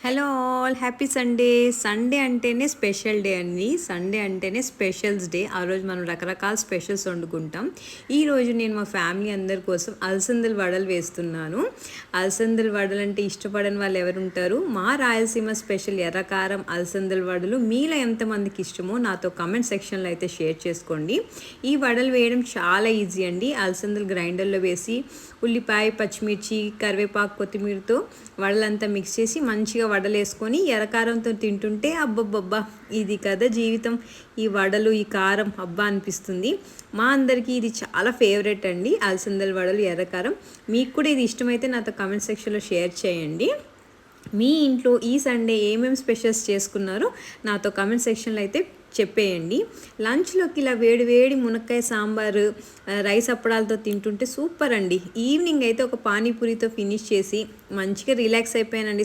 Hello all happy Sunday. Sunday అంటేనే special day అండి. Sunday అంటేనే స్పెషల్స్ డే. ఆ రోజు మనం రకరకాల స్పెషల్స్ వండుకుంటాం. ఈరోజు నేను మా ఫ్యామిలీ అందరి కోసం అలసందల వడలు వేస్తున్నాను. అలసందల వడలు అంటే ఇష్టపడని వాళ్ళు ఎవరుంటారు? మా రాయలసీమ స్పెషల్ ఎర్రకారం అలసందల వడలు మీలో ఎంతమందికి ఇష్టమో నాతో కమెంట్ సెక్షన్లో అయితే షేర్ చేసుకోండి. ఈ వడలు వేయడం చాలా ఈజీ అండి. అలసందలు గ్రైండర్లో వేసి ఉల్లిపాయ, పచ్చిమిర్చి, కరివేపాకు, కొత్తిమీరతో వడలంతా మిక్స్ చేసి మంచిగా వడలు వేసుకొని ఎర్రకారంతో తింటుంటే అబ్బబ్బబ్బా ఇది కదా జీవితం. ఈ వడలు, ఈ కారం అబ్బా అనిపిస్తుంది. మా అందరికీ ఇది చాలా ఫేవరెట్ అండి, అలసందల వడలు, ఎర్రకారం. మీకు కూడా ఇది ఇష్టమైతే నాతో కామెంట్ సెక్షన్లో షేర్ చేయండి. మీ ఇంట్లో ఈ సండే ఏమేమి స్పెషల్స్ చేసుకున్నారో నాతో కామెంట్ సెక్షన్లో అయితే చెప్పేయండి. లంచ్లోకి ఇలా వేడి వేడి మునక్కాయ సాంబారు, రైస్ అప్పడాలతో తింటుంటే సూపర్ అండి. ఈవినింగ్ అయితే ఒక పానీపూరితో ఫినిష్ చేసి మంచిగా రిలాక్స్ అయిపోయానండి.